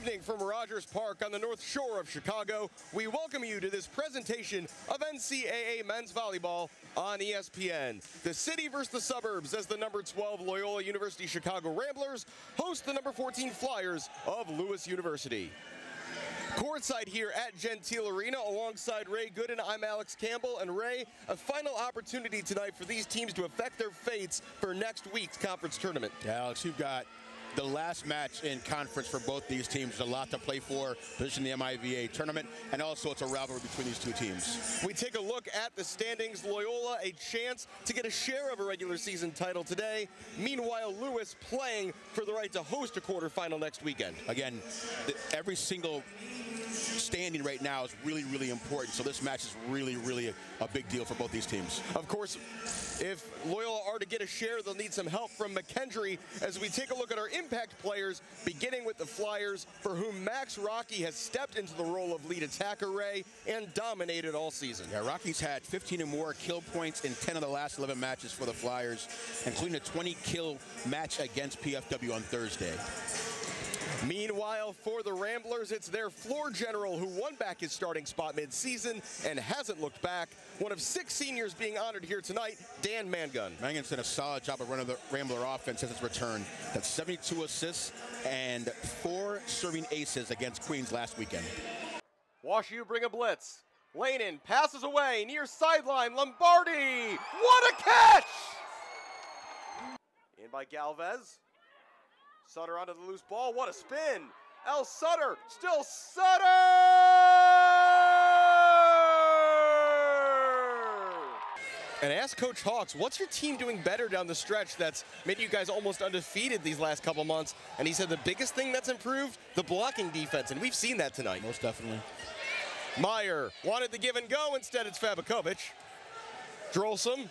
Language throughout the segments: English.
evening from Rogers Park on the North Shore of Chicago. We welcome you to this presentation of NCAA men's volleyball on ESPN. The city versus the suburbs as the number 12 Loyola University Chicago Ramblers host the number 14 Flyers of Lewis University. Courtside here at Gentile Arena alongside Ray Gooden, I'm Alex Campbell. And Ray, a final opportunity tonight for these teams to affect their fates for next week's conference tournament. Yeah, Alex, you've got the last match in conference for both these teams. There's a lot to play for, position in the MIVA tournament, and also it's a rivalry between these two teams. We take a look at the standings. Loyola, a chance to get a share of a regular season title today. Meanwhile, Lewis playing for the right to host a quarterfinal next weekend. Again, every single standing right now is really, really important. So this match is really, really a big deal for both these teams. Of course, if Loyola are to get a share, they'll need some help from McKendree as we take a look at our impact players, beginning with the Flyers, for whom Max Rocky has stepped into the role of lead attacker, Ray, and dominated all season. Yeah, Rocky's had 15 or more kill points in 10 of the last 11 matches for the Flyers, including a 20-kill match against PFW on Thursday. Meanwhile, for the Ramblers, it's their floor general who won back his starting spot mid-season and hasn't looked back. One of 6 seniors being honored here tonight, Dan Mangun. Mangun's done a solid job of running the Rambler offense since his return. That's 72 assists and 4 serving aces against Queens last weekend. Wash U bring a blitz. Lanin passes away near sideline. Lombardi, what a catch! In by Galvez. Sutter onto the loose ball, what a spin! El Sutter, still Sutter! And ask Coach Hawks, what's your team doing better down the stretch that's made you guys almost undefeated these last couple months? And he said the biggest thing that's improved, the blocking defense, and we've seen that tonight. Most definitely. Meyer wanted the give and go, instead it's Fabakovic. Drolsom,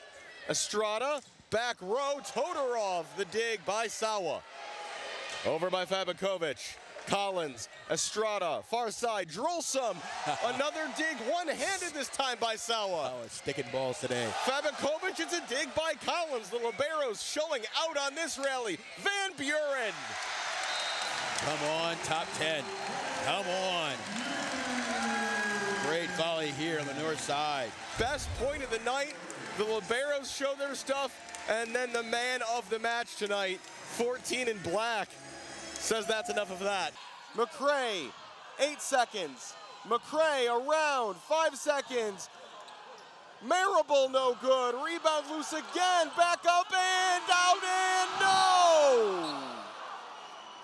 Estrada, back row, Todorov, the dig by Sawa. Over by Fabakovic. Collins, Estrada, far side, Drolsom, another dig, one-handed this time by Sawa. Oh, it's sticking balls today. Fabakovic, it's a dig by Collins. The liberos showing out on this rally. Van Buren. Come on, top 10. Come on. Great volley here on the north side. Best point of the night. The liberos show their stuff, and then the man of the match tonight, 14 in black, says that's enough of that. McCray, 8 seconds. McCray around, 5 seconds. Marable no good. Rebound loose again. Back up and out and no!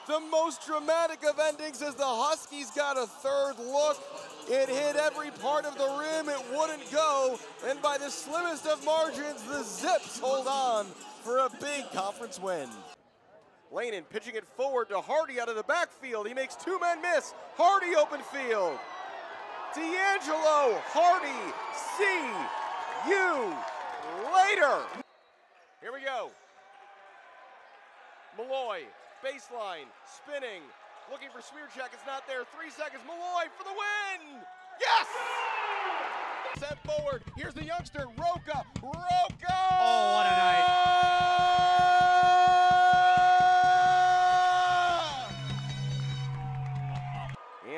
The most dramatic of endings as the Huskies got a third look. It hit every part of the rim. It wouldn't go. And by the slimmest of margins, the Zips hold on for a big conference win. Lanin pitching it forward to Hardy out of the backfield. He makes 2 men miss. Hardy open field. D'Angelo, Hardy, see you later. Here we go. Malloy, baseline, spinning, looking for Smearcheck. It's not there. 3 seconds. Malloy for the win. Yes! Sent forward. Here's the youngster, Roca. Roca! Oh, what a night.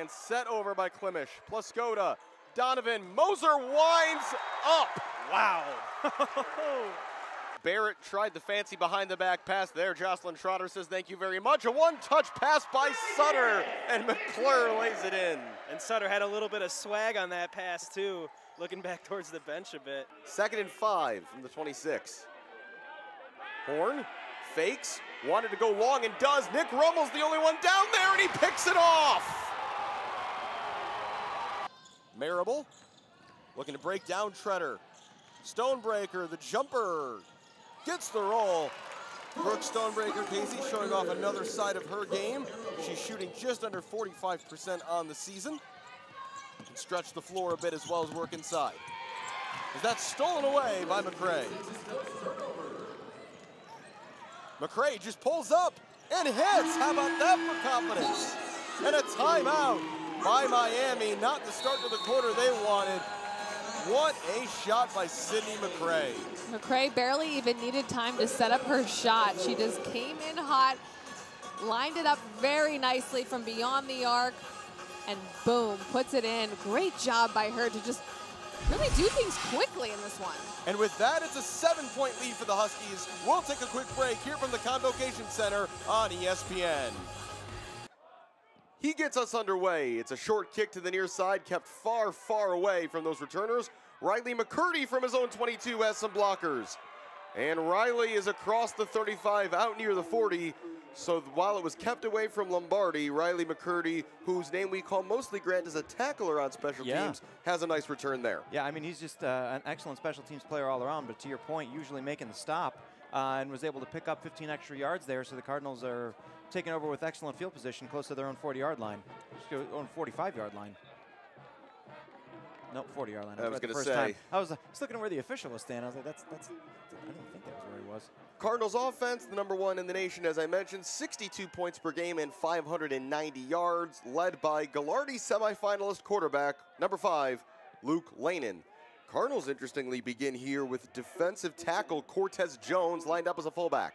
And set over by Klimish. Plaskoda, Donovan, Moser winds up. Wow. Barrett tried the fancy behind the back pass there. Jocelyn Trotter says thank you very much. A one-touch pass by Sutter, and McClure lays it in. And Sutter had a little bit of swag on that pass too, looking back towards the bench a bit. 2nd and 5 from the 26. Horn fakes, wanted to go long and does. Nick Rummel's the only one down there, and he picks it off. Marable looking to break down Treader. Stonebreaker, the jumper, gets the roll. Brooke Stonebreaker Casey showing off another side of her game. She's shooting just under 45% on the season. Can stretch the floor a bit as well as work inside. That's stolen away by McCray. McCray just pulls up and hits. How about that for confidence? And a timeout by Miami. Not the start to the quarter they wanted. What a shot by Sydney McCray. McCray barely even needed time to set up her shot. She just came in hot, lined it up very nicely from beyond the arc, and boom, puts it in. Great job by her to just really do things quickly in this one. And with that, it's a 7-point lead for the Huskies. We'll take a quick break here from the Convocation Center on ESPN. He gets us underway. It's a short kick to the near side, kept far, far away from those returners. Riley McCurdy from his own 22 has some blockers. And Riley is across the 35, out near the 40. So while it was kept away from Lombardi, Riley McCurdy, whose name we call mostly Grant as a tackler on special teams, has a nice return there. Yeah, I mean, he's just an excellent special teams player all around, but to your point, usually making the stop and was able to pick up 15 extra yards there, so the Cardinals are taking over with excellent field position close to their own 40-yard line, own 45-yard line. Nope, 40-yard line. I was going to say. I was looking at where the official was standing. I was like, that's I didn't think that was where he was. Cardinals offense, the #1 in the nation, as I mentioned, 62 points per game and 590 yards, led by Gallardi semifinalist quarterback, #5, Luke Lanin. Cardinals, interestingly, begin here with defensive tackle Cortez Jones lined up as a fullback.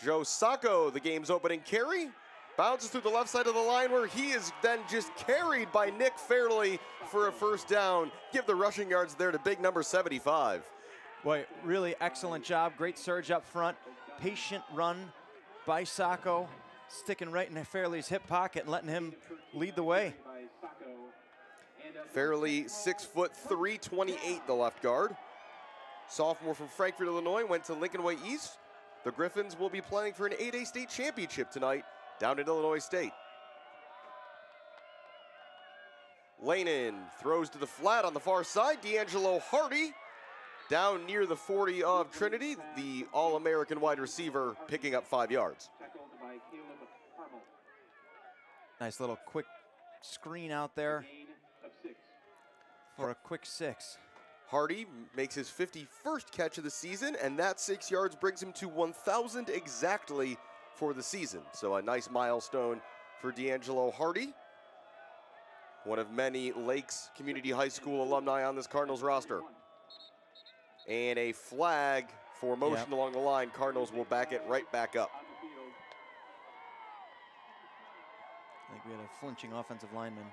Joe Sacco, the game's opening carry, bounces through the left side of the line where he is then just carried by Nick Fairley for a first down. Give the rushing yards there to big number 75. Boy, really excellent job. Great surge up front. Patient run by Sacco, sticking right in Fairley's hip pocket and letting him lead the way. Fairley, 6'3", 328, the left guard. Sophomore from Frankfort, Illinois, went to Lincoln Way East. The Griffins will be playing for an 8A state championship tonight down at Illinois State. Lanin throws to the flat on the far side. D'Angelo Hardy down near the 40 of Trinity, the All-American wide receiver, picking up 5 yards. Nice little quick screen out there for a quick 6. Hardy makes his 51st catch of the season, and that 6 yards brings him to 1,000 exactly for the season. So a nice milestone for D'Angelo Hardy, one of many Lakes Community High School alumni on this Cardinals roster. And a flag for motion along the line. Cardinals will back it right back up. I think we had a flinching offensive lineman.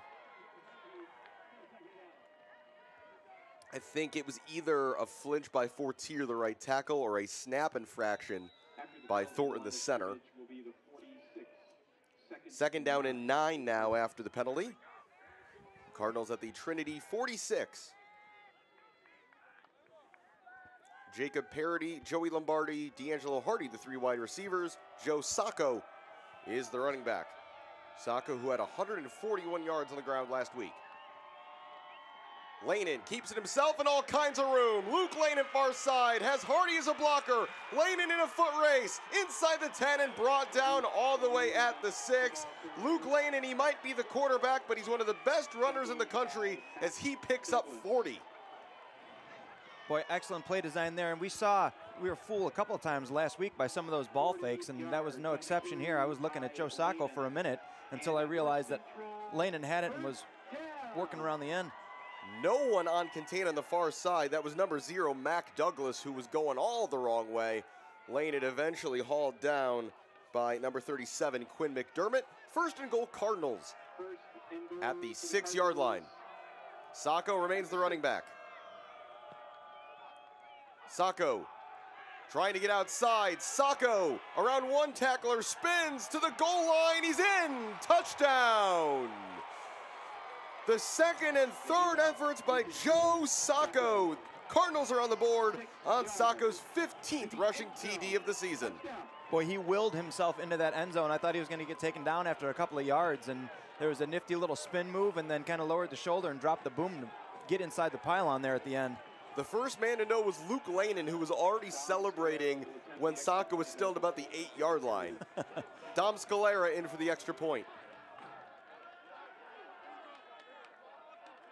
I think it was either a flinch by Fortier, the right tackle, or a snap infraction by Thornton, the center. 2nd down and 9 now after the penalty. Cardinals at the Trinity 46. Jacob Parody, Joey Lombardi, D'Angelo Hardy, the 3 wide receivers. Joe Sacco is the running back. Sacco, who had 141 yards on the ground last week. Lanin keeps it himself in all kinds of room. Luke Lanin far side has Hardy as a blocker. Lanin in a foot race inside the 10 and brought down all the way at the 6. Luke Lanin, he might be the quarterback, but he's one of the best runners in the country as he picks up 40. Boy, excellent play design there, and we were fooled a couple of times last week by some of those ball fakes, and that was no exception here. I was looking at Joe Sacco for a minute until I realized that Lanin had it and was working around the end. No one on contain on the far side. That was number 0, Mac Douglas, who was going all the wrong way. Lanin eventually hauled down by number 37, Quinn McDermott. 1st and goal, Cardinals at the 6-yard line. Sacco remains the running back. Sacco trying to get outside. Sacco around one tackler, spins to the goal line. He's in. Touchdown. The 2nd and 3rd efforts by Joe Sacco. Cardinals are on the board on Sacco's 15th rushing TD of the season. Boy, he willed himself into that end zone. I thought he was going to get taken down after a couple of yards, and there was a nifty little spin move and then kind of lowered the shoulder and dropped the boom to get inside the pylon there at the end. The first man to know was Luke Lanin, who was already celebrating when Sacco was still at about the 8-yard line. Dom Scalera in for the extra point.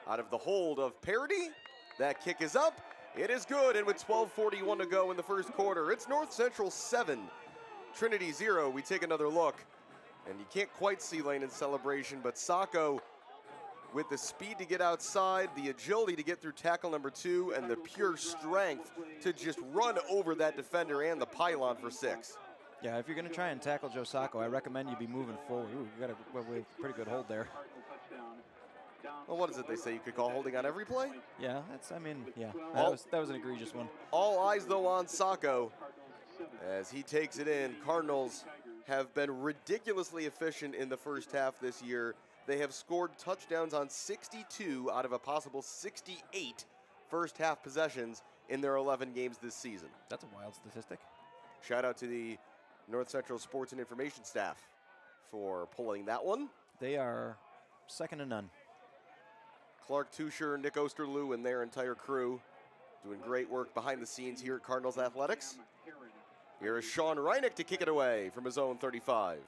Out of the hold of Parody, that kick is up. It is good, and with 12:41 to go in the first quarter, it's North Central 7, Trinity 0. We take another look, and you can't quite see Lanin's celebration, but Sacco, with the speed to get outside, the agility to get through tackle number 2, and the pure strength to just run over that defender and the pylon for 6. Yeah, if you're going to try and tackle Joe Sacco, I recommend you be moving forward. Ooh, you got a pretty good hold there. Well, what is it they say? You could call holding on every play? Yeah, that was an egregious one. All eyes, though, on Sacco as he takes it in. Cardinals have been ridiculously efficient in the first half this year. They have scored touchdowns on 62 out of a possible 68 first half possessions in their 11 games this season. That's a wild statistic. Shout out to the North Central Sports and Information staff for pulling that one. They are second to none. Clark Tusher, Nick Osterloo, and their entire crew doing great work behind the scenes here at Cardinals Athletics. Here is Sean Reinick to kick it away from his own 35.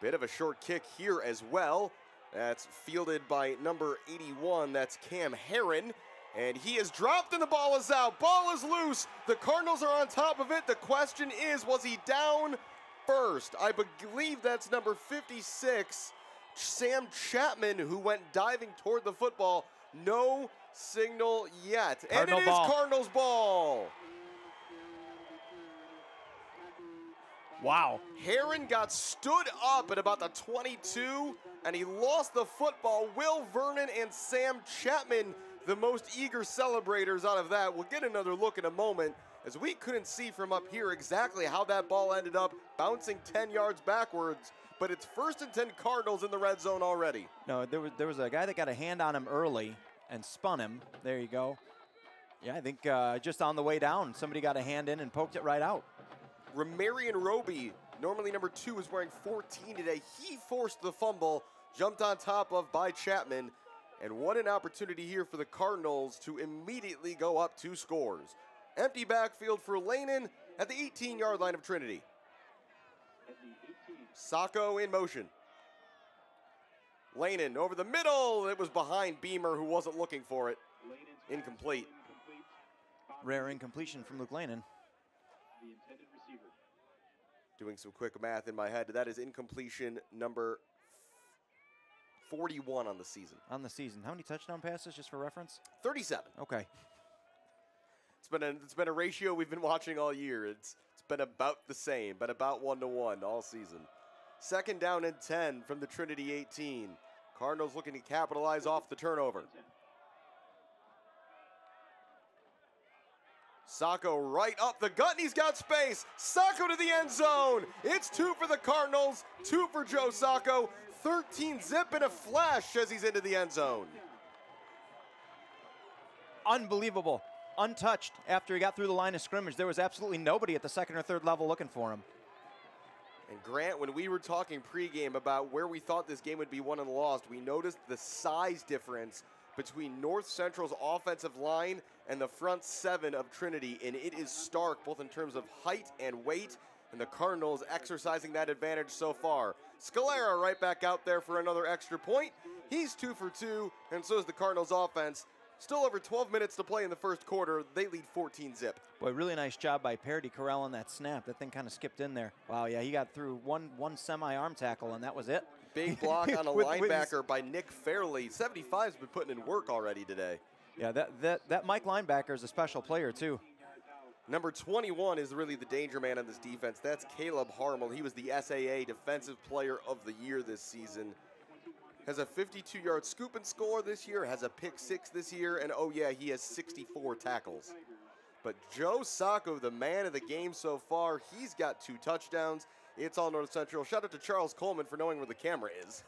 Bit of a short kick here as well. That's fielded by number 81. That's Cam Herron. And he is dropped and the ball is out. Ball is loose. The Cardinals are on top of it. The question is, was he down first? I believe that's number 56, Sam Chapman, who went diving toward the football. No signal yet. Cardinal and it ball. is Cardinals ball. Wow. Herron got stood up at about the 22, and he lost the football. Will Vernon and Sam Chapman, the most eager celebrators out of that. We'll get another look in a moment, as we couldn't see from up here exactly how that ball ended up bouncing 10 yards backwards, but it's 1st and 10 Cardinals in the red zone already. No, there was a guy that got a hand on him early and spun him. There you go. Yeah, I think just on the way down, somebody got a hand in and poked it right out. Ramarian Roby, normally number 2, is wearing 14 today. He forced the fumble, jumped on top of by Chapman, and what an opportunity here for the Cardinals to immediately go up 2 scores. Empty backfield for Lanin at the 18-yard line of Trinity. Sacco in motion. Lanin over the middle. It was behind Beamer, who wasn't looking for it. Incomplete. Rare incompletion from Luke Lanin. Doing some quick math in my head. That is incompletion number 41 on the season. On the season. How many touchdown passes, just for reference? 37. Okay. It's been a ratio we've been watching all year. It's been about the same, but about 1-to-1 all season. 2nd down and 10 from the Trinity 18. Cardinals looking to capitalize off the turnover. Sacco right up the gut, and he's got space. Sacco to the end zone. It's 2 for the Cardinals, 2 for Joe Sacco. 13 zip in a flash as he's into the end zone. Unbelievable. Untouched after he got through the line of scrimmage. There was absolutely nobody at the 2nd or 3rd level looking for him. And Grant, when we were talking pregame about where we thought this game would be won and lost, we noticed the size difference between North Central's offensive line and the front 7 of Trinity, and it is stark both in terms of height and weight, and the Cardinals exercising that advantage so far. Scalera right back out there for another extra point. He's 2 for 2, and so is the Cardinals offense. Still over 12 minutes to play in the first quarter. They lead 14 zip. Boy, really nice job by Parity Corral on that snap. That thing kind of skipped in there. Wow, yeah, he got through one semi-arm tackle, and that was it. Big block on a linebacker by Nick Fairley. 75's been putting in work already today. Yeah, that Mike linebacker is a special player, too. Number 21 is really the danger man on this defense. That's Caleb Harmel. He was the SAA Defensive Player of the Year this season. Has a 52-yard scoop and score this year, has a pick 6 this year, and oh yeah, he has 64 tackles. But Joe Sacco, the man of the game so far, he's got 2 touchdowns. It's all North Central. Shout out to Charles Coleman for knowing where the camera is.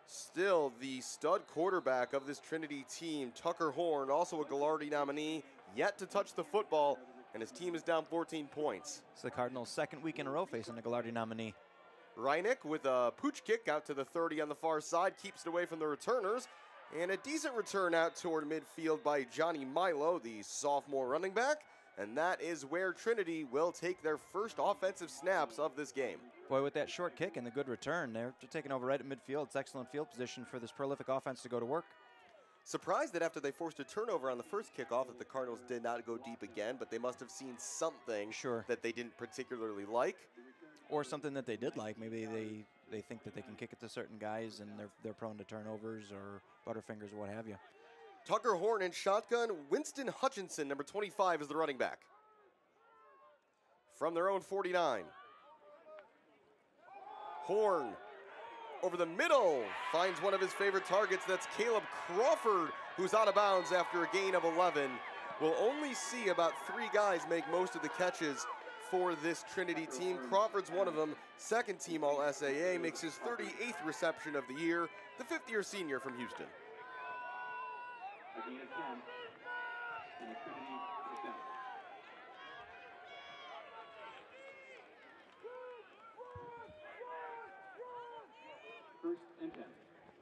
Still, the stud quarterback of this Trinity team, Tucker Horn, also a Gallardi nominee, yet to touch the football, and his team is down 14 points. It's the Cardinals' 2nd week in a row facing a Gallardi nominee. Reinick with a pooch kick out to the 30 on the far side, keeps it away from the returners, and a decent return out toward midfield by Johnny Milo, the sophomore running back, and that is where Trinity will take their first offensive snaps of this game. Boy, with that short kick and the good return, they're taking over right at midfield. It's excellent field position for this prolific offense to go to work. Surprised that after they forced a turnover on the first kickoff that the Cardinals did not go deep again, but they must have seen something that they didn't particularly like. Or something that they did like. Maybe they think that they can kick it to certain guys and they're prone to turnovers or butterfingers or what have you. Tucker Horn in shotgun. Winston Hutchinson, number 25, is the running back. from their own 49. Horn over the middle, finds one of his favorite targets. That's Caleb Crawford, who's out of bounds after a gain of 11. We'll only see about 3 guys make most of the catches for this Trinity team. Crawford's one of them, second team All-SAA, makes his 38th reception of the year, the 5th-year senior from Houston.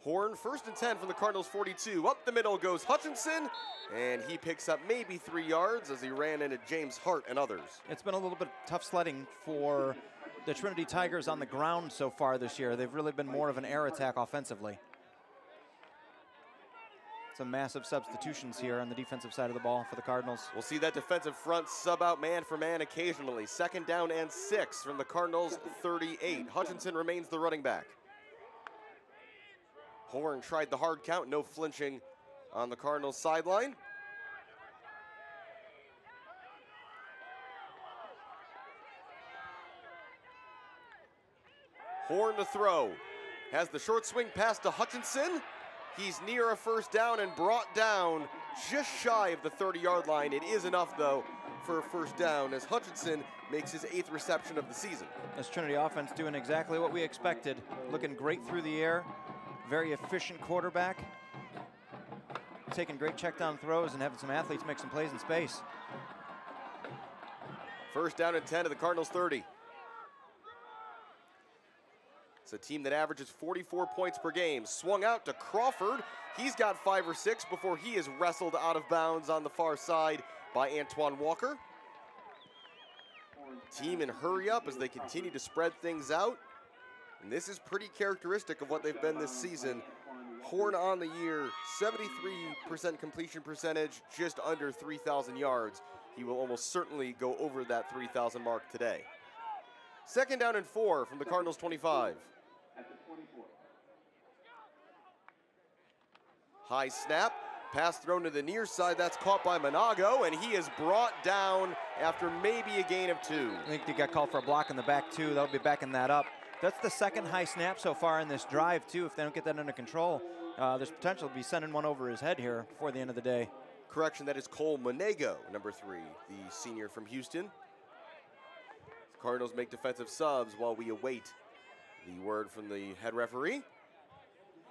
Horn, 1st and 10 from the Cardinals 42. Up the middle goes Hutchinson, and he picks up maybe 3 yards as he ran into James Hart and others. It's been a little bit tough sledding for the Trinity Tigers on the ground so far this year. They've really been more of an air attack offensively. Some massive substitutions here on the defensive side of the ball for the Cardinals. We'll see that defensive front sub out man for man occasionally. 2nd down and 6 from the Cardinals 38. Hutchinson remains the running back. Horn tried the hard count, no flinching on the Cardinals sideline. Horn to throw. Has the short swing pass to Hutchinson. He's near a 1st down and brought down just shy of the 30-yard line. It is enough, though, for a 1st down as Hutchinson makes his 8th reception of the season. This Trinity offense doing exactly what we expected. Looking great through the air. Very efficient quarterback. Taking great check down throws and having some athletes make some plays in space. 1st down and 10 to the Cardinals 30. It's a team that averages 44 points per game. Swung out to Crawford. He's got 5 or 6 before he is wrestled out of bounds on the far side by Antoine Walker. Team in hurry up as they continue to spread things out. And this is pretty characteristic of what they've been this season. Horn on the year, 73% completion percentage, just under 3,000 yards. He will almost certainly go over that 3,000 mark today. 2nd down and 4 from the Cardinals 25. High snap, pass thrown to the near side. That's caught by Monago, and he is brought down after maybe a gain of 2. I think he got called for a block in the back, too. They'll be backing that up. That's the 2nd high snap so far in this drive, too. If they don't get that under control, there's potential to be sending one over his head here before the end of the day. Correction, that is Cole Monago, number 3, the senior from Houston. The Cardinals make defensive subs while we await the word from the head referee.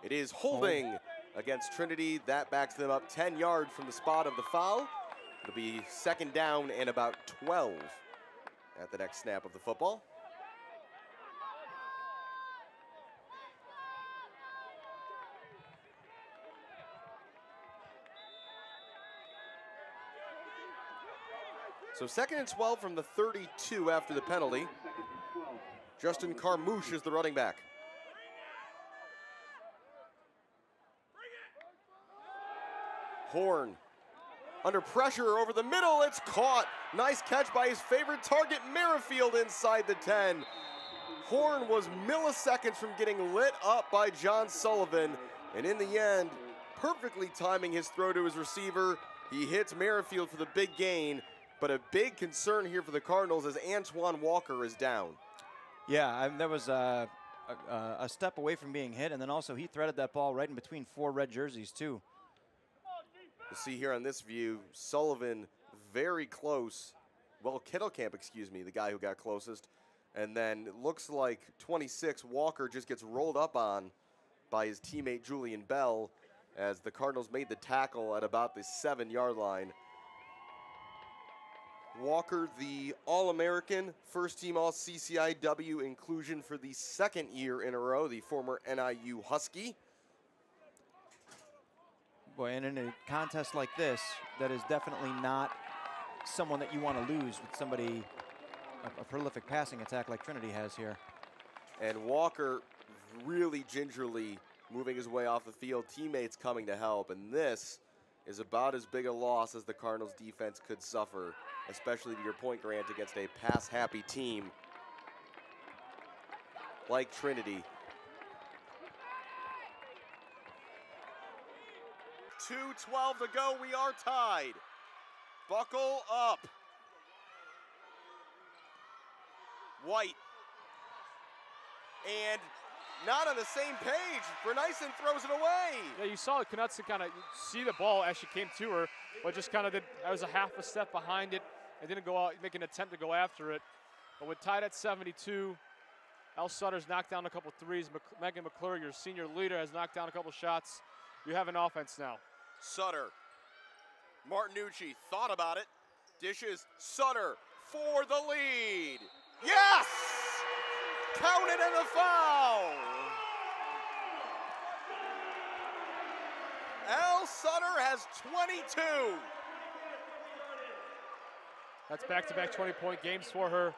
It is holding against Trinity. That backs them up 10 yards from the spot of the foul. It'll be 2nd down and about 12 at the next snap of the football. So 2nd and 12 from the 32 after the penalty. Justin Carmouche is the running back. Horn under pressure over the middle. It's caught. Nice catch by his favorite target, Merrifield, inside the 10. Horn was milliseconds from getting lit up by John Sullivan. And in the end, perfectly timing his throw to his receiver. He hits Merrifield for the big gain. But a big concern here for the Cardinals as Antoine Walker is down. Yeah, that was a step away from being hit, and then also he threaded that ball right in between 4 red jerseys, too. You'll see here on this view, Sullivan very close. Well, Kettlecamp, excuse me, the guy who got closest. And then it looks like 26, Walker just gets rolled up on by his teammate Julian Bell as the Cardinals made the tackle at about the 7-yard line. Walker, the All-American, first-team All-CCIW inclusion for the 2nd year in a row, the former NIU Husky. Boy, and in a contest like this, that is definitely not someone that you want to lose with somebody, a prolific passing attack like Trinity has here. And Walker really gingerly moving his way off the field, teammates coming to help, and this is about as big a loss as the Cardinals defense could suffer, especially to your point, Grant, against a pass-happy team like Trinity. 2:12 to go, we are tied. Buckle up. White. And not on the same page. Bernyson throws it away. Yeah, you saw Knudsen kind of see the ball as she came to her, but just kind of did, I was a half a step behind it and didn't go out, make an attempt to go after it. But with tied at 72, El Sutter's knocked down a couple threes. Megan McClure, your senior leader, has knocked down a couple shots. You have an offense now. Sutter. Martinucci thought about it. Dishes Sutter for the lead. Yes! Counted in the foul. El Sutter has 22. That's back-to-back 20-point games for her.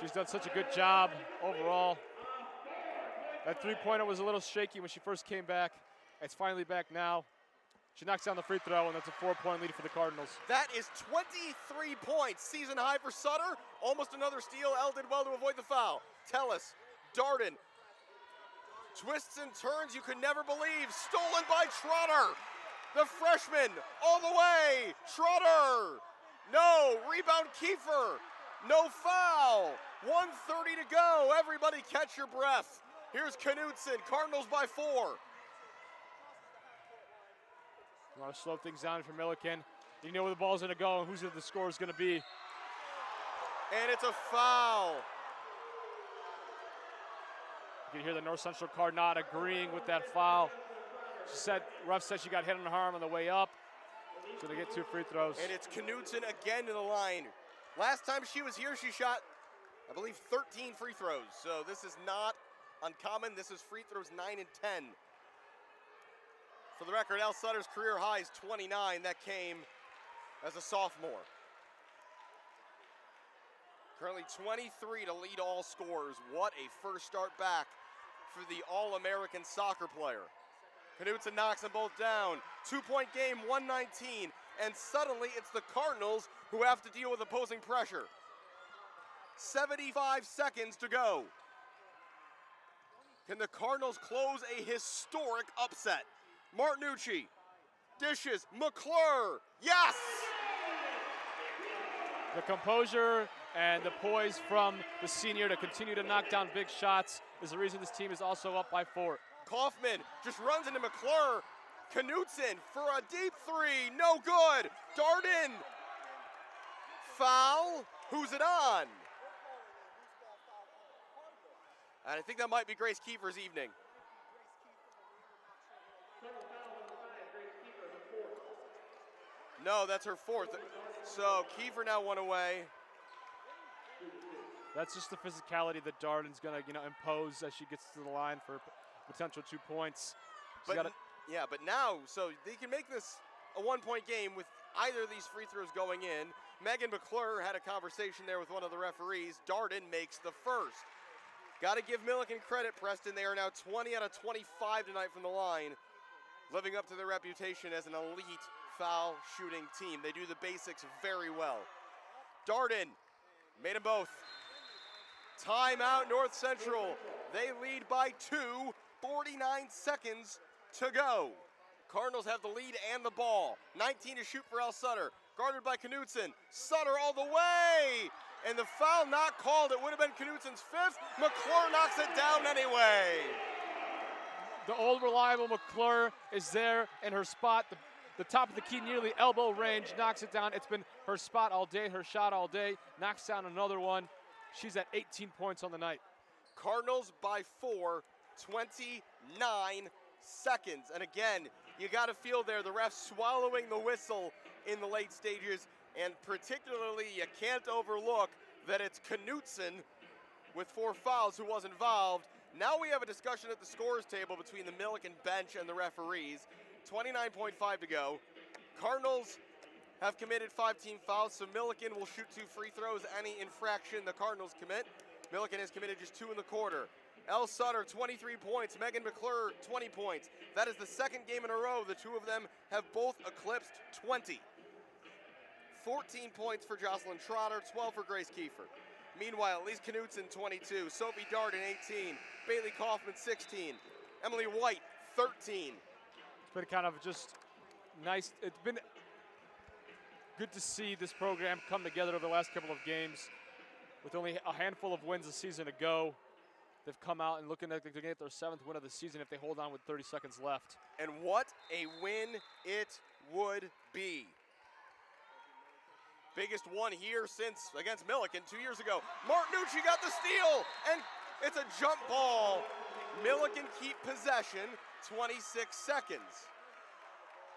She's done such a good job overall. That three-pointer was a little shaky when she first came back. It's finally back now. She knocks down the free throw, and that's a 4-point lead for the Cardinals. That is 23 points. Season high for Sutter. Almost another steal. Elle did well to avoid the foul. Tellis, Darden. Twists and turns you could never believe. Stolen by Trotter. The freshman all the way. Trotter. No. Rebound Kiefer. No foul. 1:30 to go. Everybody catch your breath. Here's Knudsen. Cardinals by 4. You want to slow things down for Milliken. You know where the ball's going to go and who's the score is going to be. And it's a foul. You can hear the North Central Card not agreeing with that foul. She said, ref said she got hit on the arm on the way up. So they get 2 free throws. And it's Knudsen again to the line. Last time she was here, she shot, I believe, 13 free throws. So this is not uncommon. This is free throws 9 and 10. For the record, El Sutter's career high is 29. That came as a sophomore. Currently 23 to lead all scorers. What a first start back for the All-American soccer player. Knudsen knocks them both down. 2-point game, 119. And suddenly it's the Cardinals who have to deal with opposing pressure. 75 seconds to go. Can the Cardinals close a historic upset? Martinucci, dishes, McClure, yes! The composure and the poise from the senior to continue to knock down big shots is the reason this team is also up by 4. Kaufman just runs into McClure. Knudsen for a deep 3, no good. Darden, foul, who's it on? And I think that might be Grace Kiefer's evening. No, that's her 4th. So Kiefer now 1 away. That's just the physicality that Darden's gonna, impose as she gets to the line for potential 2 points. But now, so they can make this a 1-point game with either of these free throws going in. Megan McClure had a conversation there with one of the referees. Darden makes the first. Got to give Milliken credit, Preston. They are now 20 out of 25 tonight from the line, living up to their reputation as an elite foul shooting team. They do the basics very well. Darden made them both. Timeout, North Central. They lead by 2, 49 seconds to go. Cardinals have the lead and the ball. 19 to shoot for El Sutter. Guarded by Knudsen. Sutter all the way. And the foul not called. It would have been Knudsen's 5th. McClure knocks it down anyway. The old reliable McClure is there in her spot. The top of the key, nearly elbow range, knocks it down. It's been her spot all day, her shot all day. Knocks down another one. She's at 18 points on the night. Cardinals by 4, 29 seconds. And again, you got to feel there the ref swallowing the whistle in the late stages. And particularly, you can't overlook that it's Knudsen with 4 fouls who was involved. Now we have a discussion at the scores table between the Milliken bench and the referees. 29.5 to go. Cardinals have committed 5 team fouls, so Milliken will shoot 2 free throws. Any infraction the Cardinals commit. Milliken has committed just 2 in the quarter. El Sutter, 23 points. Megan McClure, 20 points. That is the 2nd game in a row. The 2 of them have both eclipsed 20. 14 points for Jocelyn Trotter, 12 for Grace Kiefer. Meanwhile, Elise Knudsen, 22. Sophie Darden, 18. Bailey Kaufman, 16. Emily White, 13. It's been kind of just nice. It's been good to see this program come together over the last couple of games. with only a handful of wins this season to go. They've come out and looking at their 7th win of the season if they hold on with 30 seconds left. And what a win it would be. Biggest one here since against Milliken 2 years ago. Martinucci got the steal, and it's a jump ball. Milliken keep possession, 26 seconds.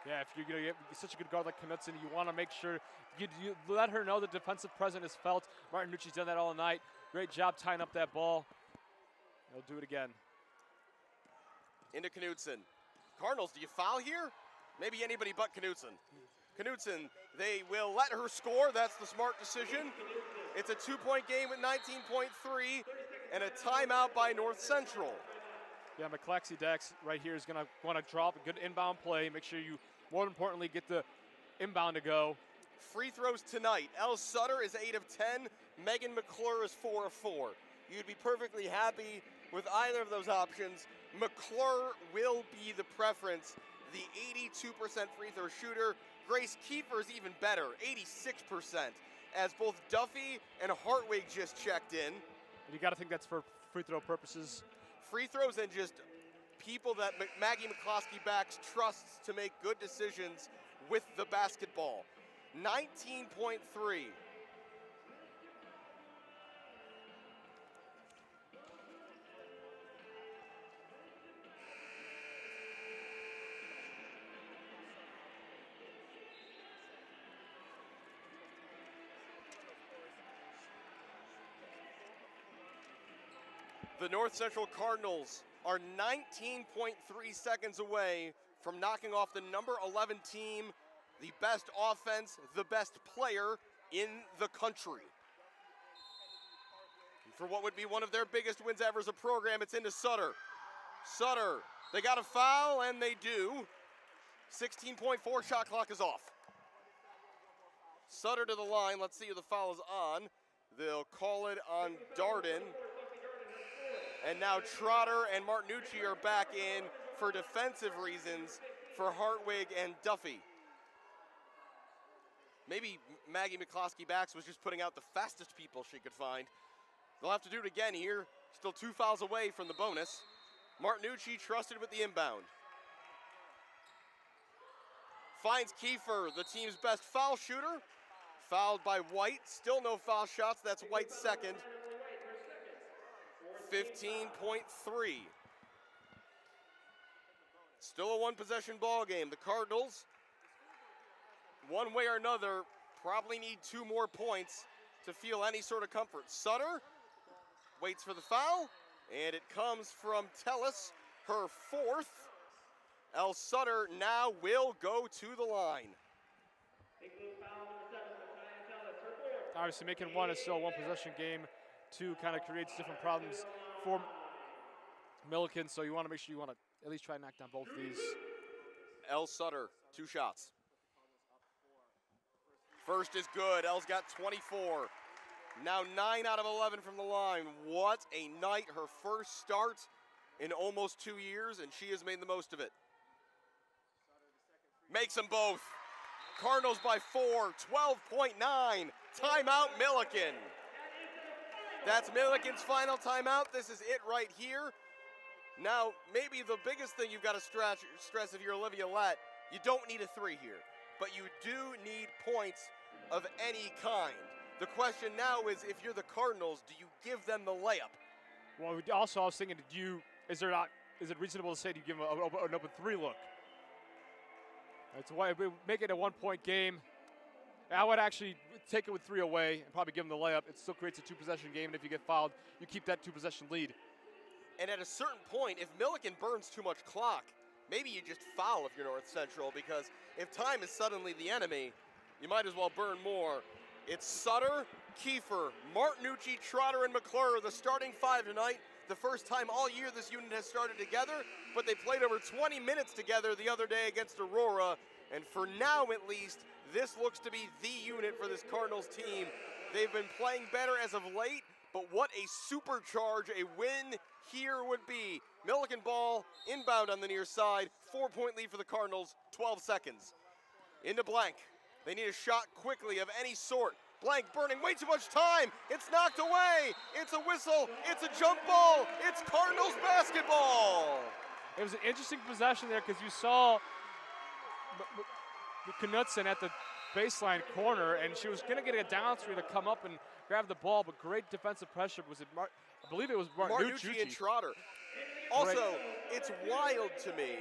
Yeah, if you're going to get such a good guard like Knudsen, you want to make sure you let her know the defensive presence is felt. Martinucci's done that all night. Great job tying up that ball. He'll do it again. Into Knudsen. Cardinals, do you foul here? Maybe anybody but Knudsen. Knudsen, they will let her score. That's the smart decision. It's a 2-point game with 19.3 and a timeout by North Central. Yeah, McClaxy Dax right here is going to want to drop a good inbound play. Make sure you, more importantly, get the inbound to go. Free throws tonight. Elle Sutter is 8 of 10. Megan McClure is 4 of 4. You'd be perfectly happy with either of those options. McClure will be the preference, the 82% free throw shooter. Grace Kiefer is even better, 86%, as both Duffy and Hartwig just checked in. You got to think that's for free throw purposes. Free throws and just people that Maggie McCloskey backs trusts to make good decisions with the basketball. 19.3. The North Central Cardinals are 19.3 seconds away from knocking off the number 11 team, the best offense, the best player in the country. And for what would be one of their biggest wins ever as a program, it's into Sutter. Sutter, they got a foul, and they do. 16.4 shot clock is off. Sutter to the line. Let's see who the foul is on. They'll call it on Darden. And now Trotter and Martinucci are back in for defensive reasons for Hartwig and Duffy. Maybe Maggie McCloskey-Bax was just putting out the fastest people she could find. They'll have to do it again here. Still 2 fouls away from the bonus. Martinucci trusted with the inbound. Finds Kiefer, the team's best foul shooter. Fouled by White. Still no foul shots. That's White's second. 15.3. Still a one-possession ball game. The Cardinals, one way or another, probably need 2 more points to feel any sort of comfort. Sutter waits for the foul, and it comes from Tellis, her 4th. Elle Sutter now will go to the line. Obviously, making one is still a one-possession game. 2 kind of creates different problems for Milliken, so you want to make sure you want to at least try and knock down both of these. Elle Sutter, 2 shots. First is good. Elle's got 24. Now 9 out of 11 from the line. What a night. Her first start in almost 2 years, and she has made the most of it. Makes them both. Cardinals by 4, 12.9. Timeout Milliken. That's Milliken's final timeout. This is it right here. Now, maybe the biggest thing you've got to stress if you're Olivia Lett, you don't need a 3 here, but you do need points of any kind. The question now is, if you're the Cardinals, do you give them the layup? Well, also I was thinking, is it reasonable to say to give them an open 3 look? That's why we make it a 1-point game. I would actually take it with 3 away and probably give them the layup. It still creates a 2-possession game, and if you get fouled, you keep that 2-possession lead. And at a certain point, if Milliken burns too much clock, maybe you just foul if you're North Central, because if time is suddenly the enemy, you might as well burn more. It's Sutter, Kiefer, Martinucci, Trotter, and McClure, the starting 5 tonight. The first time all year this unit has started together, but they played over 20 minutes together the other day against Aurora. And for now, at least, this looks to be the unit for this Cardinals team. They've been playing better as of late, but what a supercharge a win here would be. Milliken ball, inbound on the near side, 4-point lead for the Cardinals, 12 seconds. Into blank. They need a shot quickly of any sort. Blank burning way too much time. It's knocked away. It's a whistle. It's a jump ball. It's Cardinals basketball. It was an interesting possession there because you saw Knutson at the baseline corner, and she was going to get a down three to come up and grab the ball, but great defensive pressure. Was it I believe it was Martinucci and Trotter. Also, it's wild to me.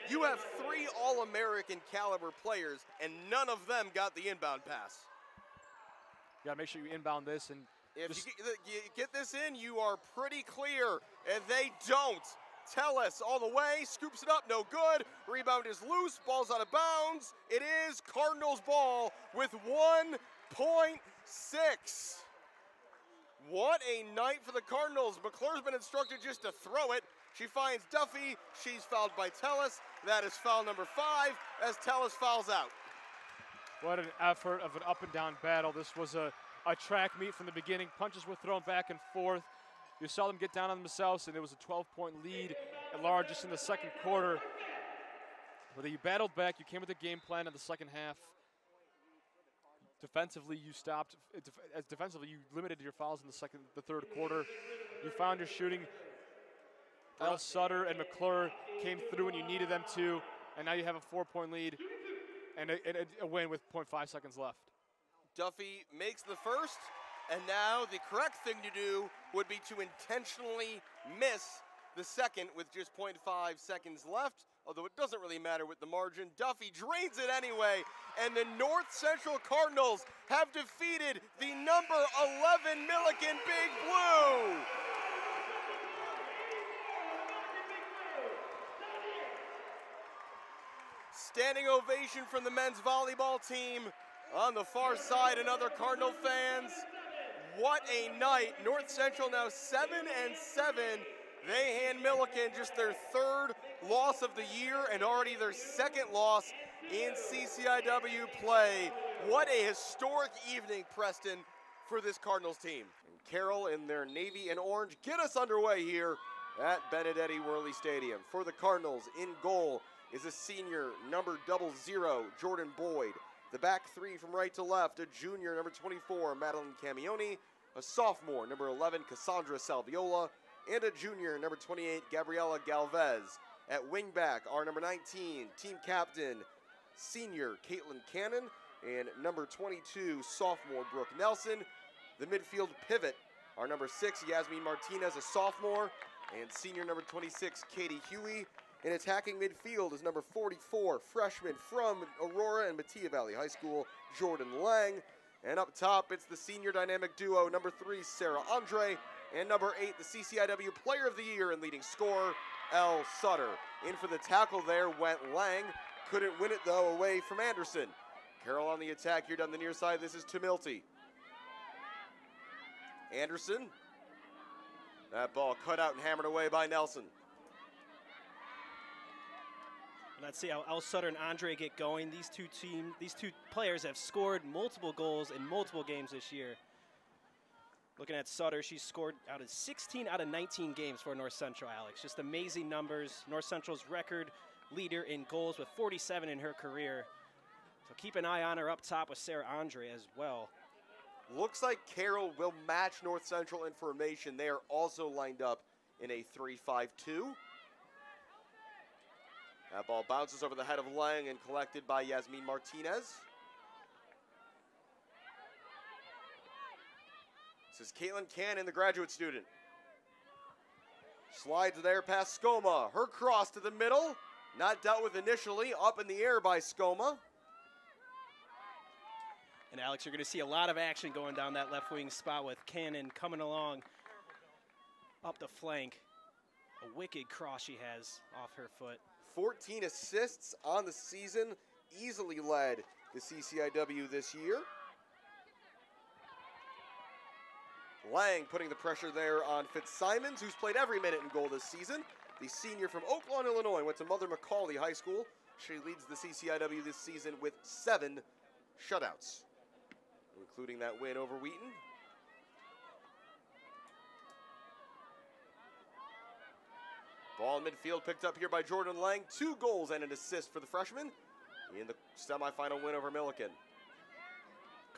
You have 3 All-American caliber players, and none of them got the inbound pass. You got to make sure you inbound this. And if you get this in, you are pretty clear, and they don't. Tellus all the way, scoops it up, no good. Rebound is loose, ball's out of bounds. It is Cardinals ball with 1.6. What a night for the Cardinals. McClure's been instructed just to throw it. She finds Duffy, she's fouled by Tellus. That is foul number 5 as Tellus fouls out. What an effort of an up and down battle. This was a track meet from the beginning. Punches were thrown back and forth. You saw them get down on themselves, and it was a 12-point lead at large just in the second quarter. But you battled back. You came with a game plan in the second half. Defensively, you stopped. Defensively, you limited your fouls in the third quarter. You found your shooting. El Sutter and McClure came through when you needed them to, and now you have a 4-point lead and a win with 0.5 seconds left. Duffy makes the first, and now the correct thing to do would be to intentionally miss the second with just 0.5 seconds left, although it doesn't really matter with the margin. Duffy drains it anyway, and the North Central Cardinals have defeated the number 11 Milliken Big Blue. Standing ovation from the men's volleyball team. On the far side, another Cardinal fans. What a night. North Central now 7-7. They hand Milliken just their 3rd loss of the year and already their 2nd loss in CCIW play. What a historic evening, Preston, for this Cardinals team. And Carroll in their navy and orange get us underway here at Benedetti Worley Stadium. For the Cardinals, in goal is a senior, number 00, Jordan Boyd. The back 3 from right to left, a junior, number 24, Madeline Camioni, a sophomore, number 11, Cassandra Salviola, and a junior, number 28, Gabriela Galvez. At wingback, our number 19, team captain, senior, Caitlin Cannon, and number 22, sophomore, Brooke Nelson. The midfield pivot, our number 6, Yasmin Martinez, a sophomore, and senior, number 26, Katie Huey. In attacking midfield is number 44, freshman from Aurora and Mattia Valley High School, Jordan Lang. And up top, it's the senior dynamic duo, number 3, Sarah Andre, and number 8, the CCIW Player of the Year and leading scorer, El Sutter. In for the tackle there went Lang. Couldn't win it, though, away from Anderson. Carroll on the attack here down the near side. This is Tumilty. Anderson. That ball cut out and hammered away by Nelson. Let's see how El Sutter and Andre get going. These two players have scored multiple goals in multiple games this year. Looking at Sutter, she's scored 16 out of 19 games for North Central, Alex. Just amazing numbers. North Central's record leader in goals with 47 in her career. So keep an eye on her up top with Sarah Andre as well. Looks like Carroll will match North Central in formation. They are also lined up in a 3-5-2. That ball bounces over the head of Lang and collected by Yasmin Martinez. This is Caitlin Cannon, the graduate student. Slides there past Skoma. Her cross to the middle. Not dealt with initially. Up in the air by Skoma. And Alex, you're going to see a lot of action going down that left wing spot with Cannon coming along up the flank. A wicked cross she has off her foot. 14 assists on the season, easily led the CCIW this year. Lang putting the pressure there on Fitzsimons, who's played every minute in goal this season. The senior from Oaklawn, Illinois, went to Mother McCauley High School. She leads the CCIW this season with 7 shutouts, including that win over Wheaton. Ball in midfield picked up here by Jordan Lang. 2 goals and an assist for the freshman in the semifinal win over Milliken.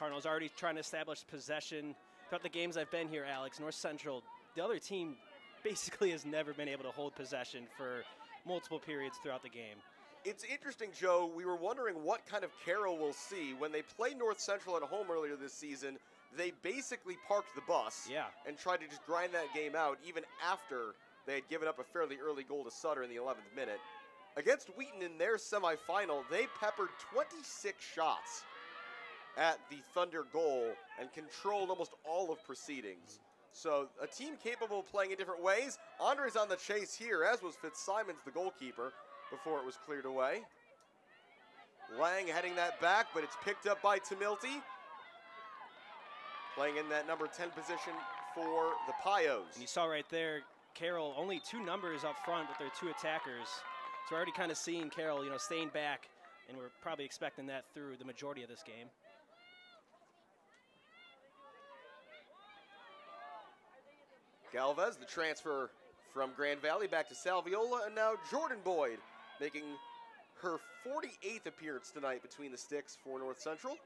Cardinals already trying to establish possession. Throughout the games I've been here, Alex, North Central, the other team basically has never been able to hold possession for multiple periods throughout the game. It's interesting, Joe. We were wondering what kind of Carroll we'll see. When they played North Central at home earlier this season, they basically parked the bus and tried to just grind that game out, even after they had given up a fairly early goal to Sutter in the 11th minute. Against Wheaton in their semifinal, they peppered 26 shots at the Thunder goal and controlled almost all of proceedings. So a team capable of playing in different ways. Andre's on the chase here, as was Fitzsimons, the goalkeeper, before it was cleared away. Lang heading that back, but it's picked up by Tamilty. Playing in that number 10 position for the Pios. And you saw right there, Carroll only 2 numbers up front with their 2 attackers. So we're already kind of seeing Carroll, staying back, and we're probably expecting that through the majority of this game. Galvez, the transfer from Grand Valley back to Salviola, and now Jordan Boyd making her 48th appearance tonight between the sticks for North Central.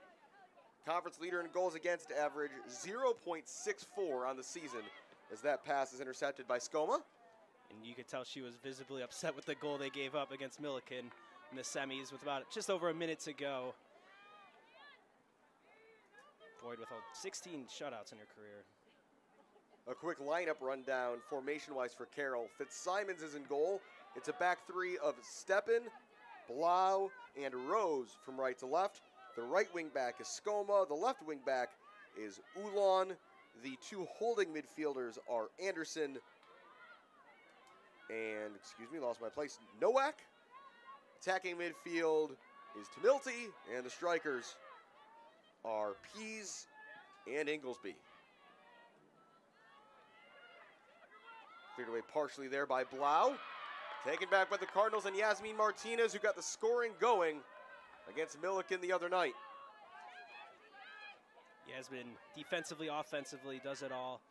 Conference leader in goals against, average 0.64 on the season, as that pass is intercepted by Skoma. And you could tell she was visibly upset with the goal they gave up against Milliken in the semis with about just over a minute to go. Boyd with 16 shutouts in her career. A quick lineup rundown formation-wise for Carroll. Fitzsimons is in goal. It's a back 3 of Steppen, Blau, and Rose from right to left. The right wing back is Skoma. The left wing back is Ulan. The 2 holding midfielders are Anderson and, lost my place, Nowak. Attacking midfield is Tamilty, and the strikers are Pease and Inglesby. Cleared away partially there by Blau. Taken back by the Cardinals and Yasmin Martinez, who got the scoring going against Milliken the other night. Yasmin defensively, offensively, does it all.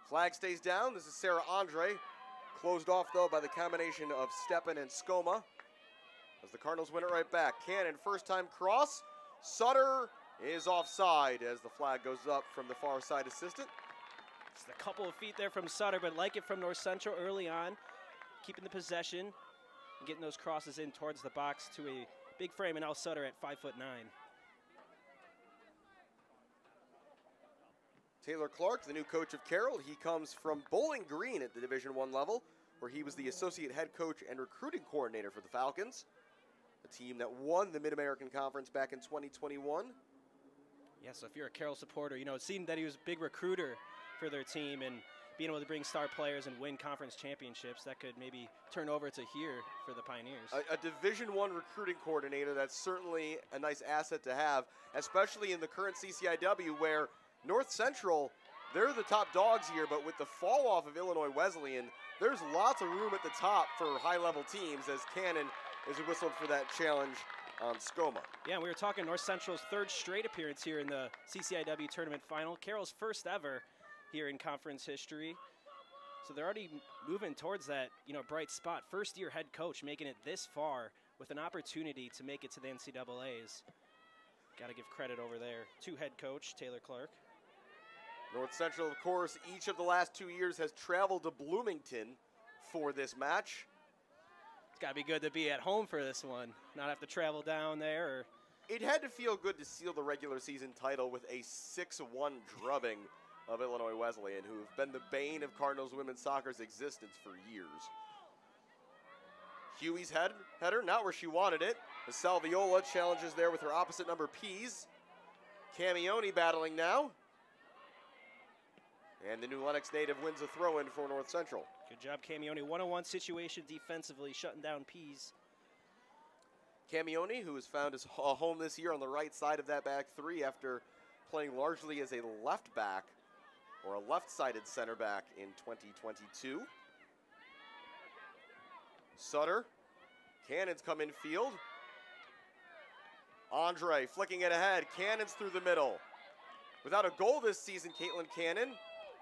Flag stays down. This is Sarah Andre. Closed off, though, by the combination of Steppen and Skoma. As the Cardinals win it right back. Cannon, first-time cross. Sutter is offside as the flag goes up from the far side assistant. Just a couple of feet there from Sutter, but like it from North Central early on. Keeping the possession and getting those crosses in towards the box to a big frame, and now Sutter at 5'9". Taylor Clark, the new coach of Carroll, he comes from Bowling Green at the Division I level, where he was the associate head coach and recruiting coordinator for the Falcons, a team that won the Mid-American Conference back in 2021. Yeah, so if you're a Carroll supporter, it seemed that he was a big recruiter for their team, and being able to bring star players and win conference championships, that could maybe turn over to here for the Pioneers. A Division I recruiting coordinator, that's certainly a nice asset to have, especially in the current CCIW where North Central, they're the top dogs here, but with the fall off of Illinois Wesleyan, there's lots of room at the top for high-level teams as Cannon is whistled for that challenge on Skoma. Yeah, we were talking North Central's 3rd straight appearance here in the CCIW tournament final. Carroll's first ever here in conference history. So they're already moving towards that, bright spot. First-year head coach making it this far with an opportunity to make it to the NCAAs. Got to give credit over there to head coach Taylor Clark. North Central, of course, each of the last 2 years has traveled to Bloomington for this match. It's got to be good to be at home for this one, not have to travel down there. It had to feel good to seal the regular season title with a 6-1 drubbing of Illinois Wesleyan, who have been the bane of Cardinals women's soccer's existence for years. Huey's header, not where she wanted it. The Salviola challenges there with her opposite number, Pease. Camioni battling now. And the New Lenox native wins a throw-in for North Central. Good job, Camioni. 1-on-1 situation defensively, shutting down Pease. Camioni, who has found his home this year on the right side of that back 3 after playing largely as a left back or a left-sided center back in 2022. Sutter. Cannon's come in field. Andre flicking it ahead. Cannon's through the middle. Without a goal this season, Caitlin Cannon,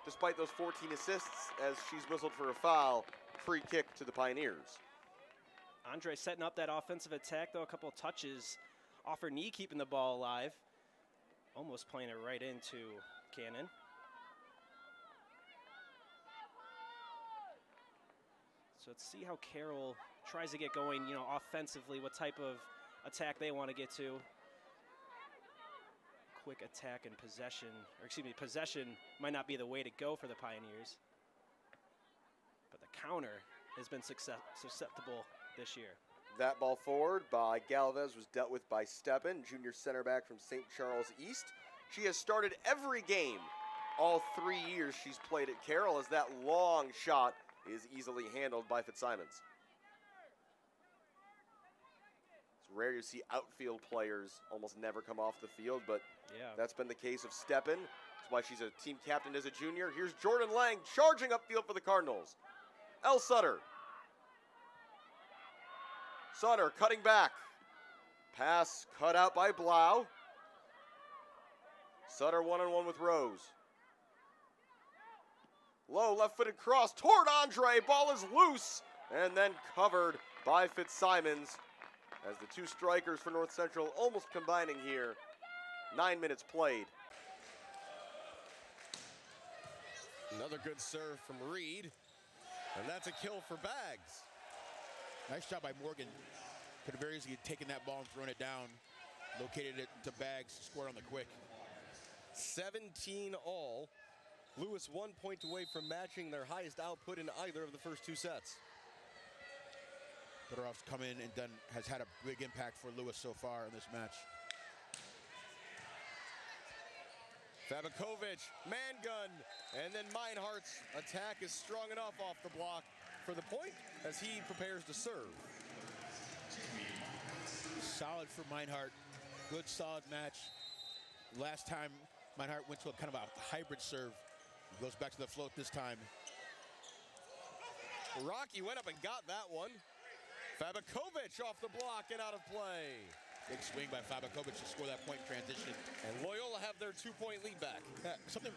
despite those 14 assists as she's whistled for a foul. Free kick to the Pioneers. Andre setting up that offensive attack, though, a couple of touches off her knee, keeping the ball alive. Almost playing it right into Cannon. So let's see how Carroll tries to get going, you know, offensively, what type of attack they want to get to. Quick attack and possession, or excuse me, possession might not be the way to go for the Pioneers. But the counter has been susceptible this year. That ball forward by Galvez was dealt with by Steppen, junior center back from St. Charles East. She has started every game all 3 years she's played at Carroll, as that long shot is easily handled by Fitzsimons. It's rare you see outfield players almost never come off the field, but that's been the case of Steppen. That's why she's a team captain as a junior. Here's Jordan Lang charging upfield for the Cardinals. El Sutter. Sutter cutting back. Pass cut out by Blau. Sutter one-on-one with Rose. Low left-footed cross toward Andre. Ball is loose and then covered by Fitzsimons as the two strikers for North Central almost combining here. 9 minutes played. Another good serve from Reed, and that's a kill for Baggs. Nice job by Morgan. Could have very easily taken that ball and thrown it down, located it to Baggs, scored on the quick. 17 all. Lewis 1 point away from matching their highest output in either of the first two sets. Federoff's come in and has had a big impact for Lewis so far in this match. Fabakovic, man gun, and then Meinhardt's attack is strong enough off the block for the point as he prepares to serve. Solid for Meinhardt. Good, solid match. Last time, Meinhardt went to a kind of a hybrid serve. He goes back to the float this time. Rocky went up and got that one. Fabakovic off the block and out of play. Big swing by Fabakovic to score that point in transition. And Loyola have their 2-point lead back. Something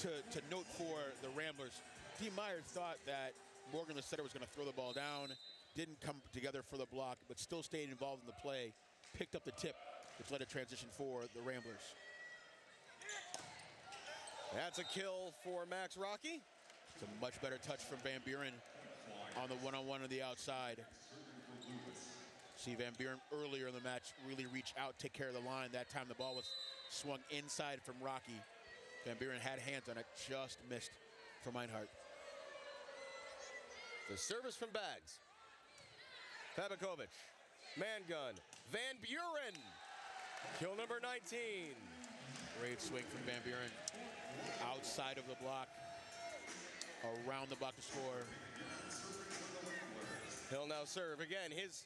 to note for the Ramblers. Dee Meyer thought that Morgan the setter was going to throw the ball down. Didn't come together for the block, but still stayed involved in the play. Picked up the tip, which led to transition for the Ramblers. That's a kill for Max Rocky. It's a much better touch from Van Buren on the one-on-one on the outside. See Van Buren earlier in the match really reach out, take care of the line. That time the ball was swung inside from Rocky. Van Buren had hands on it, just missed for Meinhardt. The service from Baggs. Fabakovic, man gun, Van Buren. Kill number 19. Great swing from Van Buren. Outside of the block, around the block to score. He'll now serve. Again, his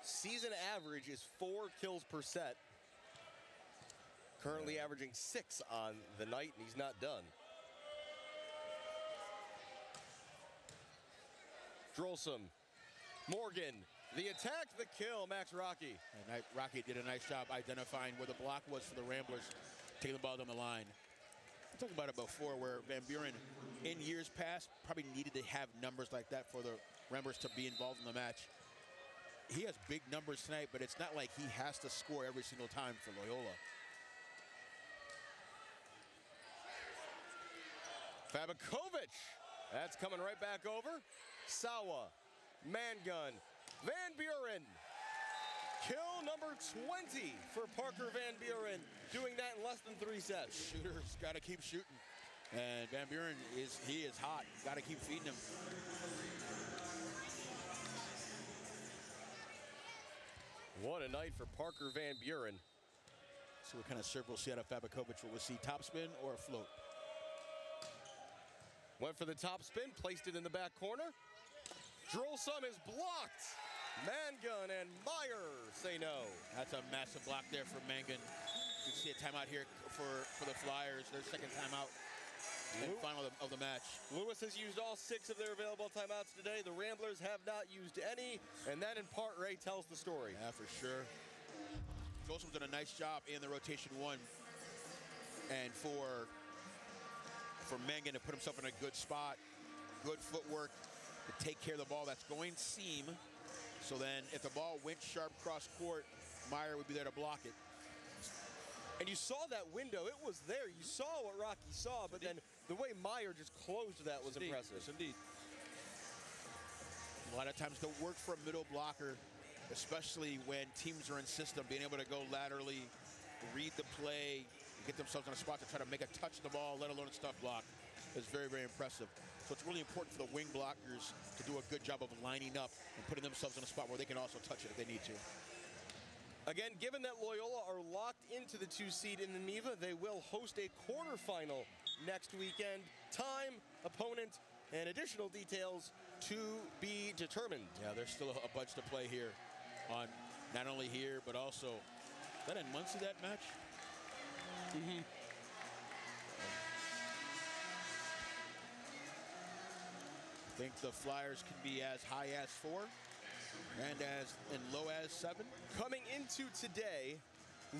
season average is 4 kills per set. Currently averaging 6 on the night, and he's not done. Drolsom, Morgan, the attack, the kill, Max Rocky. And Rocky did a nice job identifying where the block was for the Ramblers, taking the ball down the line. I talked about it before where Van Buren, in years past, probably needed to have numbers like that for the Ramblers to be involved in the match. He has big numbers tonight, but it's not like he has to score every single time for Loyola. Fabakovic, that's coming right back over. Sawa, man gun, Van Buren. Kill number 20 for Parker Van Buren, doing that in less than 3 sets. Shooter's got to keep shooting. And Van Buren, he is hot. Got to keep feeding him. What a night for Parker Van Buren. So what kind of serve we'll see out of Fabakovic? Will we see topspin or a float? Went for the top spin, placed it in the back corner. Drolsom is blocked. Mangun and Meyer say no. That's a massive block there for Mangun. You can see a timeout here for the Flyers. Their second timeout and final of the match. Lewis has used all 6 of their available timeouts today. The Ramblers have not used any, and that in part, Ray, tells the story. Yeah, for sure. Joseph's done a nice job in the rotation 1. And for Mangun to put himself in a good spot, good footwork to take care of the ball that's going seam. So then if the ball went sharp cross court, Meyer would be there to block it. And you saw that window. It was there. You saw what Rocky saw, but then the way Meyer just closed that was impressive. Yes, indeed. A lot of times they'll work for a middle blocker, especially when teams are in system, being able to go laterally, read the play, get themselves on a spot to try to make a touch of the ball, let alone a stuff block, is very, very impressive. So it's really important for the wing blockers to do a good job of lining up and putting themselves in a spot where they can also touch it if they need to. Again, given that Loyola are locked into the 2 seed in the NEVA, they will host a quarterfinal next weekend. Time, opponent, and additional details to be determined. Yeah, there's still a bunch to play here on not only here, but also, is that in months of that match? Mm-hmm. I think the Flyers can be as high as 4 and low as 7. Coming into today,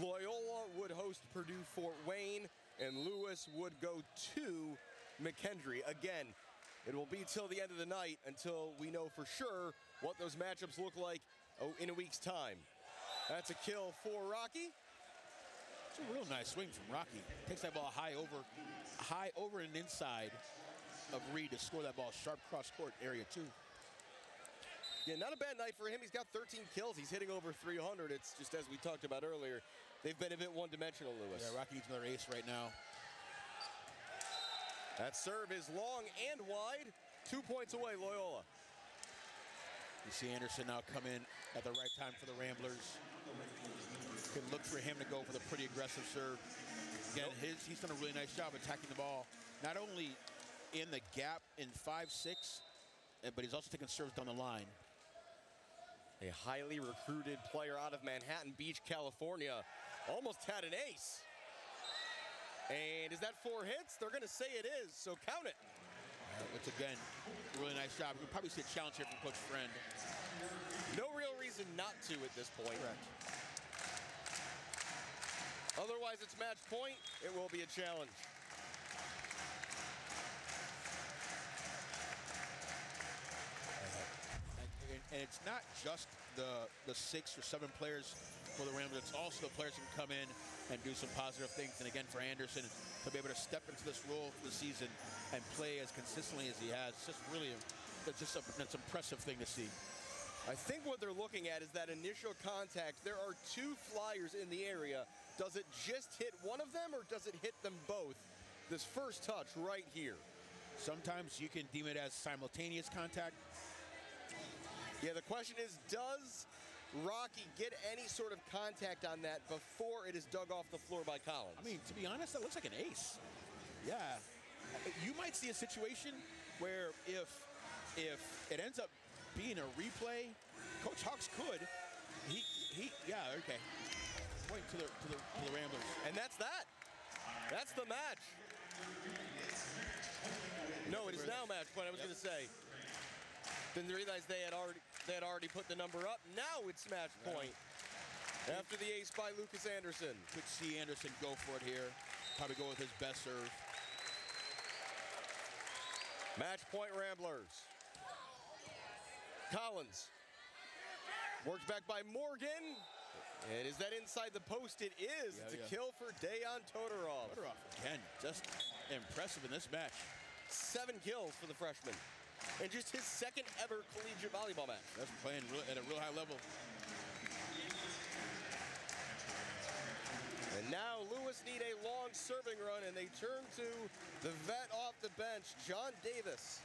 Loyola would host Purdue Fort Wayne, and Lewis would go to McKendree. Again, it will be till the end of the night until we know for sure what those matchups look like in a week's time. That's a kill for Rocky. It's a real nice swing from Rocky. Takes that ball high over and inside of Reed to score that ball sharp cross-court area, too. Yeah, not a bad night for him. He's got 13 kills. He's hitting over 300. It's just as we talked about earlier, they've been a bit one-dimensional, Lewis. Yeah, Rocky needs another ace right now. That serve is long and wide. 2 points away, Loyola. You see Anderson now come in at the right time for the Ramblers. Can look for him to go for the pretty aggressive serve. Again, he's done a really nice job attacking the ball, not only in the gap in 5-6, but he's also taking serves down the line. A highly recruited player out of Manhattan Beach, California. Almost had an ace. And is that 4 hits? They're going to say it is, so count it. It's, again, a really nice job. We'll probably see a challenge here from Coach Friend. No real reason not to at this point. Correct. Otherwise, it's match point. It will be a challenge. And it's not just the 6 or 7 players for the Ramblers. It's also the players who can come in and do some positive things. And again, for Anderson to be able to step into this role for the season and play as consistently as he has, it's just really, it's an impressive thing to see. I think what they're looking at is that initial contact. There are 2 Flyers in the area. Does it just hit one of them, or does it hit them both? This first touch right here. Sometimes you can deem it as simultaneous contact. Yeah, the question is, does Rocky get any sort of contact on that before it is dug off the floor by Collins? I mean, to be honest, that looks like an ace. Yeah. You might see a situation where if it ends up being a replay, Coach Hawks could. Yeah, okay. Point to the Ramblers. And that's that. That's the match. No, it is now match point. I was going to say. Didn't realize they had already put the number up. Now it's match point. After the ace by Lucas Anderson. Could see Anderson go for it here. Probably go with his best serve. Match point Ramblers. Collins. Worked back by Morgan. And is that inside the post? It is. Yeah, it's a kill for Dejan Todorov. Todorov, again, just impressive in this match. 7 kills for the freshman. And just his second ever collegiate volleyball match. That's playing at a real high level. And now Lewis need a long serving run, and they turn to the vet off the bench, John Davis.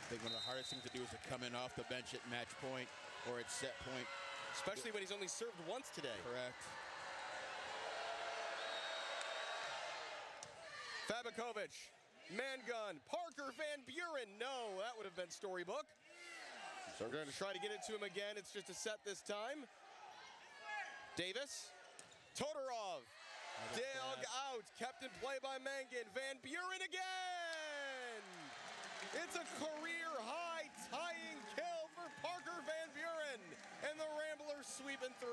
I think one of the hardest things to do is to come in off the bench at match point or at set point. Especially when he's only served once today. Correct. Fabakovic, man gun, Parker Van Buren. No, that would have been storybook. So we're going to try to get it to him again. It's just a set this time. Davis, Todorov, dug out, kept in play by Mangan. Van Buren again. It's a career-high tying kill for Parker Van Buren, and the Ramblers sweep in 3.